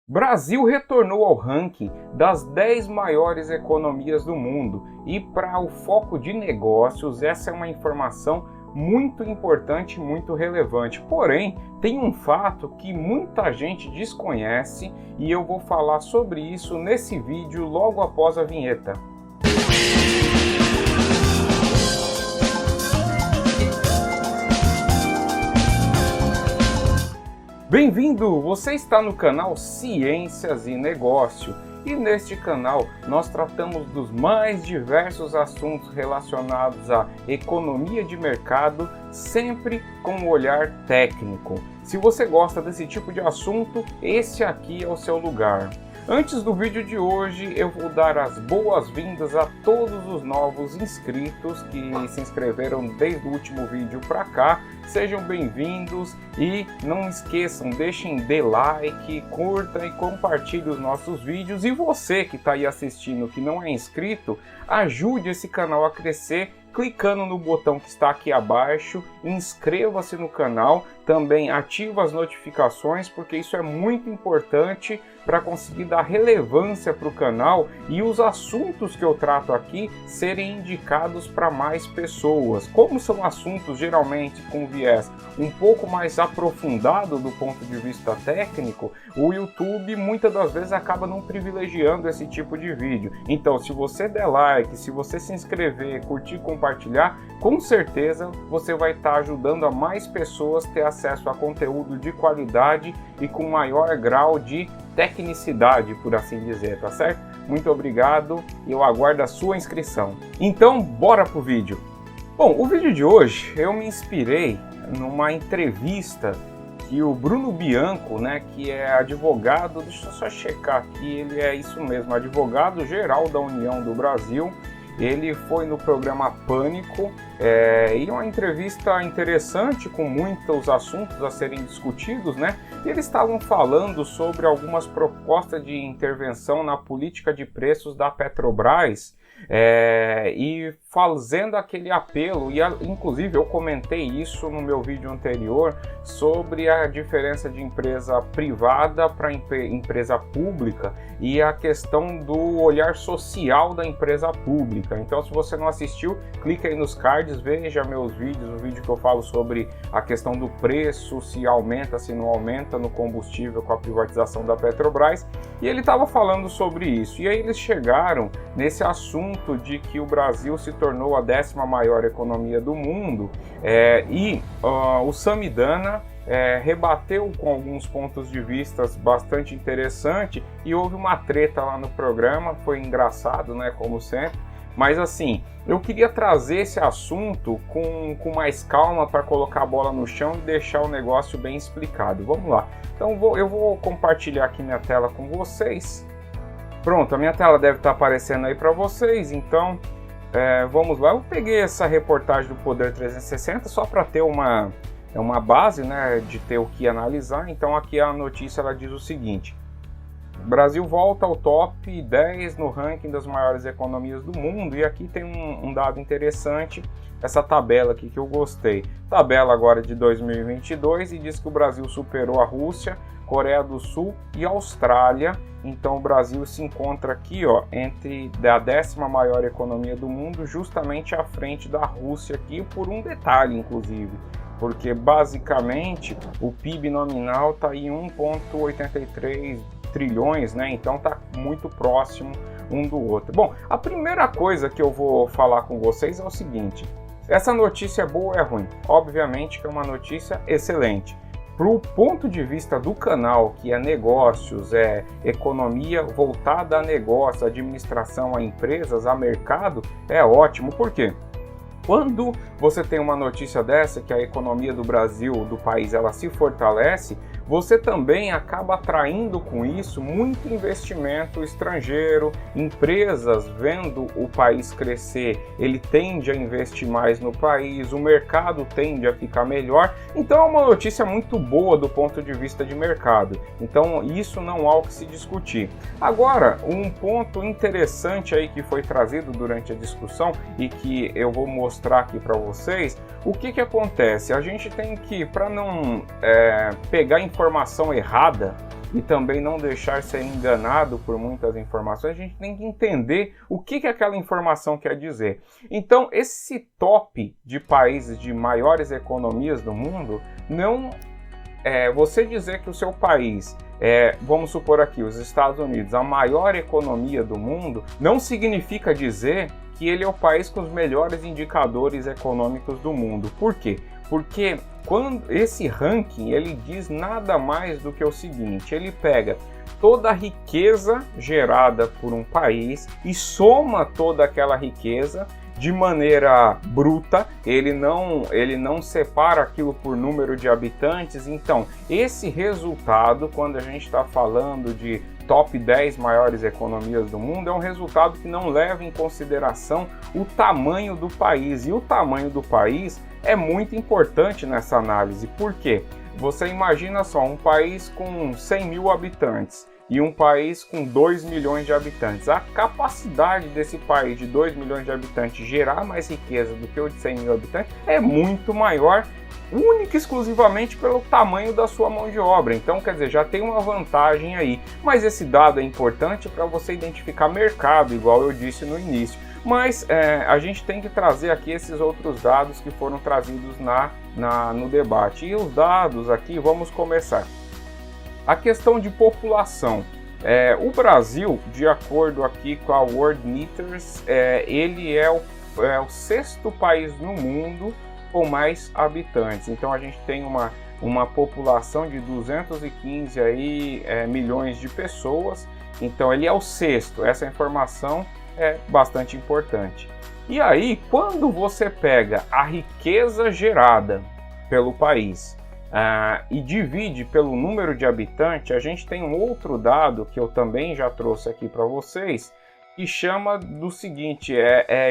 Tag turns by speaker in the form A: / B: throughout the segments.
A: Brasil retornou ao ranking das 10 maiores economias do mundo e para o foco de negócios essa é uma informação muito importante e muito relevante. Porém, tem um fato que muita gente desconhece e eu vou falar sobre isso nesse vídeo logo após a vinheta. Bem-vindo! Você está no canal Ciências e Negócio e neste canal nós tratamos dos mais diversos assuntos relacionados à economia de mercado, sempre com um olhar técnico. Se você gosta desse tipo de assunto, esse aqui é o seu lugar. Antes do vídeo de hoje, eu vou dar as boas-vindas a todos os novos inscritos que se inscreveram desde o último vídeo para cá. Sejam bem-vindos e não esqueçam, dê like, curta e compartilhe os nossos vídeos. E você que está aí assistindo que não é inscrito, ajude esse canal a crescer clicando no botão que está aqui abaixo, inscreva-se no canal, também ativa as notificações, porque isso é muito importante para conseguir dar relevância para o canal e os assuntos que eu trato aqui serem indicados para mais pessoas. Como são assuntos geralmente com viés um pouco mais aprofundado do ponto de vista técnico, o YouTube muitas das vezes acaba não privilegiando esse tipo de vídeo. Então, se você der like, se você se inscrever, curtir, compartilhar, com certeza você vai estar ajudando a mais pessoas ter acesso a conteúdo de qualidade e com maior grau de tecnicidade, por assim dizer, tá certo? Muito obrigado e eu aguardo a sua inscrição. Então, bora pro vídeo. Bom, o vídeo de hoje eu me inspirei numa entrevista que o Bruno Bianco, que é advogado, deixa eu só checar aqui, ele é isso mesmo, advogado-geral da União do Brasil. Ele foi no programa Pânico e uma entrevista interessante com muitos assuntos a serem discutidos, E eles estavam falando sobre algumas propostas de intervenção na política de preços da Petrobras e fazendo aquele apelo, e inclusive eu comentei isso no meu vídeo anterior sobre a diferença de empresa privada para empresa pública e a questão do olhar social da empresa pública. Então, se você não assistiu, clica aí nos cards, veja meus vídeos, o vídeo que eu falo sobre a questão do preço, se aumenta, se não aumenta no combustível com a privatização da Petrobras, e ele estava falando sobre isso. E aí eles chegaram nesse assunto de que o Brasil se tornou a 10ª maior economia do mundo e o Samidana rebateu com alguns pontos de vista bastante interessante e houve uma treta lá no programa, foi engraçado, como sempre, mas assim, eu queria trazer esse assunto com mais calma para colocar a bola no chão e deixar o negócio bem explicado. Vamos lá, então eu vou compartilhar aqui minha tela com vocês. Pronto, a minha tela deve estar aparecendo aí para vocês, então vamos lá. Eu peguei essa reportagem do Poder 360 só para ter uma base, de ter o que analisar. Então aqui a notícia ela diz o seguinte: Brasil volta ao top 10 no ranking das maiores economias do mundo, e aqui tem um dado interessante, essa tabela aqui que eu gostei. Tabela agora de 2022 e diz que o Brasil superou a Rússia, Coreia do Sul e Austrália. Então o Brasil se encontra aqui entre a 10ª maior economia do mundo, justamente à frente da Rússia aqui, por um detalhe inclusive, porque basicamente o PIB nominal está em 1,83 trilhões, então está muito próximo um do outro. Bom, a primeira coisa que eu vou falar com vocês é o seguinte: essa notícia é boa ou é ruim? Obviamente que é uma notícia excelente. Para o ponto de vista do canal, que é negócios, economia voltada a negócio, administração a empresas, a mercado, é ótimo. Por quê? Quando você tem uma notícia dessa, que a economia do Brasil, do país, ela se fortalece, você também acaba atraindo com isso muito investimento estrangeiro, empresas vendo o país crescer, ele tende a investir mais no país, o mercado tende a ficar melhor, então é uma notícia muito boa do ponto de vista de mercado, então isso não há o que se discutir. Agora, um ponto interessante aí que foi trazido durante a discussão e que eu vou mostrar aqui para vocês, o que acontece? A gente tem que, para não pegar informação errada e também não deixar ser enganado por muitas informações, a gente tem que entender o que aquela informação quer dizer. Então, esse top de países de maiores economias do mundo, não você dizer que o seu país vamos supor aqui, os Estados Unidos, a maior economia do mundo, não significa dizer que ele é o país com os melhores indicadores econômicos do mundo. Por quê? Porque quando esse ranking, ele diz nada mais do que o seguinte: ele pega toda a riqueza gerada por um país e soma toda aquela riqueza de maneira bruta, ele não separa aquilo por número de habitantes. Então, esse resultado, quando a gente está falando de top 10 maiores economias do mundo, é um resultado que não leva em consideração o tamanho do país. E o tamanho do país é muito importante nessa análise. Por quê? Você imagina só, um país com 100 mil habitantes e um país com 2 milhões de habitantes. A capacidade desse país de 2 milhões de habitantes gerar mais riqueza do que o de 100 mil habitantes é muito maior, única e exclusivamente pelo tamanho da sua mão de obra. Então, quer dizer, já tem uma vantagem aí. Mas esse dado é importante para você identificar mercado, igual eu disse no início. Mas a gente tem que trazer aqui esses outros dados que foram trazidos no debate. E os dados aqui, vamos começar. A questão de população. O Brasil, de acordo aqui com a Worldmeters, ele é o 6º país no mundo com mais habitantes. Então a gente tem uma população de 215 milhões de pessoas. Então ele é o 6º. Essa informação é bastante importante. E aí, quando você pega a riqueza gerada pelo país e divide pelo número de habitantes, a gente tem um outro dado que eu também já trouxe aqui para vocês, que chama do seguinte,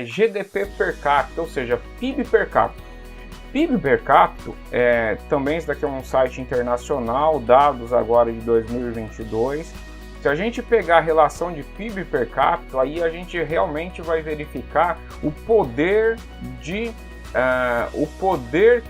A: GDP per capita, ou seja, PIB per capita. PIB per capita, também isso daqui é um site internacional, dados agora de 2022. Se a gente pegar a relação de PIB per capita, aí a gente realmente vai verificar o poder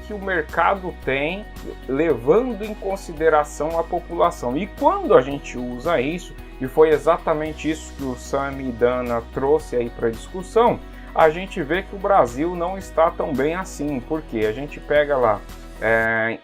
A: que o mercado tem, levando em consideração a população. E quando a gente usa isso, e foi exatamente isso que o Sami e Dana trouxe aí para a discussão, a gente vê que o Brasil não está tão bem assim, porque a gente pega lá,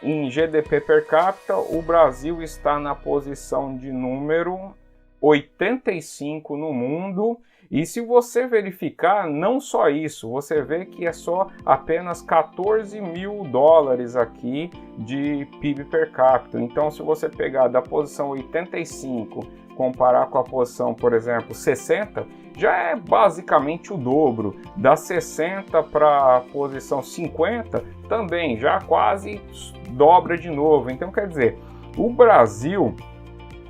A: em GDP per capita, o Brasil está na posição de número 85 no mundo. E se você verificar, não só isso, você vê que é só apenas 14 mil dólares aqui de PIB per capita. Então, se você pegar da posição 85, comparar com a posição, por exemplo, 60, já é basicamente o dobro. Da 60 para a posição 50, também já quase dobra de novo. Então, quer dizer, o Brasil,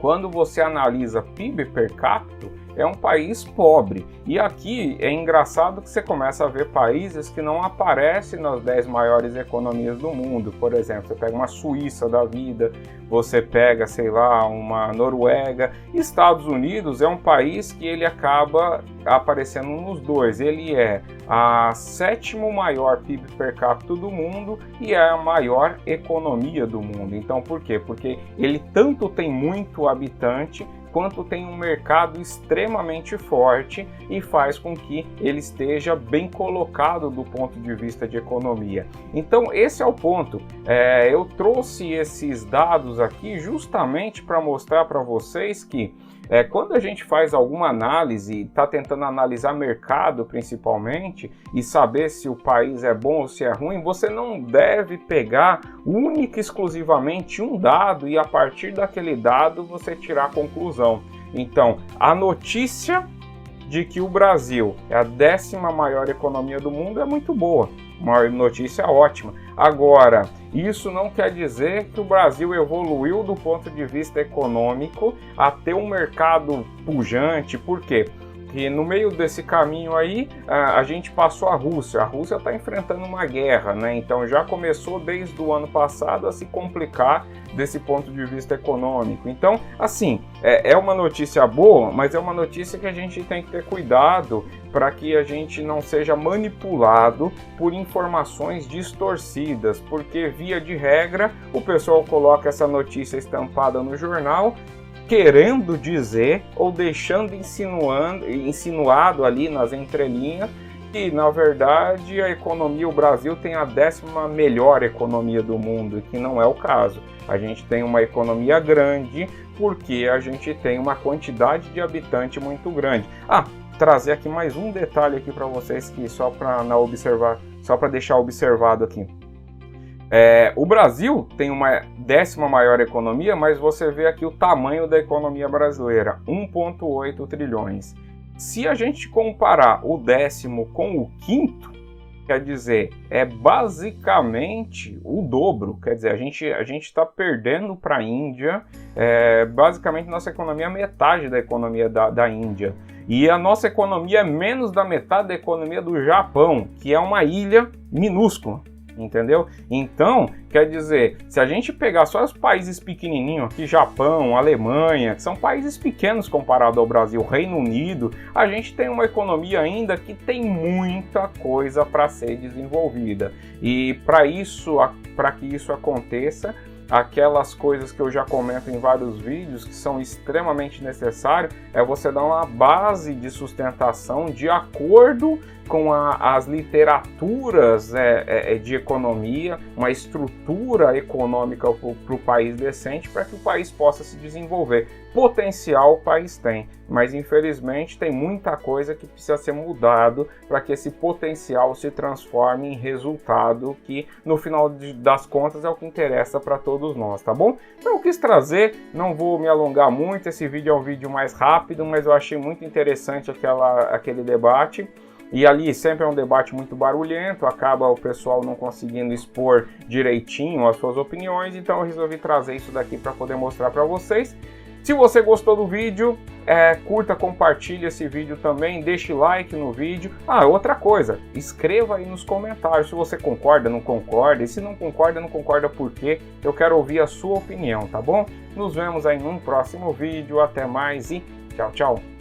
A: quando você analisa PIB per capita, é um país pobre. E aqui é engraçado que você começa a ver países que não aparecem nas 10 maiores economias do mundo. Por exemplo, você pega uma Suíça da vida, você pega, sei lá, uma Noruega. Estados Unidos é um país que ele acaba aparecendo nos dois. Ele é a 7º maior PIB per capita do mundo e é a maior economia do mundo. Então, por quê? Porque ele tanto tem muito habitante, quanto tem um mercado extremamente forte e faz com que ele esteja bem colocado do ponto de vista de economia. Então esse é o ponto. Eu trouxe esses dados aqui justamente para mostrar para vocês que quando a gente faz alguma análise, está tentando analisar mercado principalmente e saber se o país é bom ou se é ruim, você não deve pegar única e exclusivamente um dado e a partir daquele dado você tirar a conclusão. Então, a notícia de que o Brasil é a 10ª maior economia do mundo é muito boa, uma notícia ótima. Agora, isso não quer dizer que o Brasil evoluiu do ponto de vista econômico a ter um mercado pujante. Por quê? Que no meio desse caminho aí, a gente passou a Rússia. A Rússia está enfrentando uma guerra, né? Então já começou desde o ano passado a se complicar desse ponto de vista econômico. Então, assim, é uma notícia boa, mas é uma notícia que a gente tem que ter cuidado para que a gente não seja manipulado por informações distorcidas, porque via de regra o pessoal coloca essa notícia estampada no jornal querendo dizer ou deixando insinuado ali nas entrelinhas que, na verdade, a economia, o Brasil tem a 10ª melhor economia do mundo, que não é o caso. A gente tem uma economia grande porque a gente tem uma quantidade de habitantes muito grande. Trazer aqui mais um detalhe aqui para vocês, que só para deixar observado aqui. O Brasil tem uma 10ª maior economia, mas você vê aqui o tamanho da economia brasileira, 1,8 trilhões. Se a gente comparar o 10º com o 5º, quer dizer, é basicamente o dobro. Quer dizer, a gente está perdendo para a Índia. Basicamente, nossa economia é metade da economia da Índia. E a nossa economia é menos da metade da economia do Japão, que é uma ilha minúscula. Entendeu? Então, quer dizer, se a gente pegar só os países pequenininhos aqui, Japão, Alemanha, que são países pequenos comparado ao Brasil, Reino Unido, a gente tem uma economia ainda que tem muita coisa para ser desenvolvida. E para que isso aconteça, aquelas coisas que eu já comento em vários vídeos que são extremamente necessárias é você dar uma base de sustentação de acordo com as literaturas de economia, uma estrutura econômica para o país decente para que o país possa se desenvolver. Potencial o país tem, mas infelizmente tem muita coisa que precisa ser mudado para que esse potencial se transforme em resultado que no final das contas é o que interessa para todos nós, tá bom? Então eu quis trazer, não vou me alongar muito, esse vídeo é um vídeo mais rápido, mas eu achei muito interessante aquele debate. E ali sempre é um debate muito barulhento, acaba o pessoal não conseguindo expor direitinho as suas opiniões, então eu resolvi trazer isso daqui para poder mostrar para vocês. Se você gostou do vídeo, curta, compartilhe esse vídeo também, deixe like no vídeo. Outra coisa, escreva aí nos comentários se você concorda, não concorda, e se não concorda por quê? Eu quero ouvir a sua opinião, tá bom? Nos vemos aí num próximo vídeo, até mais e tchau, tchau!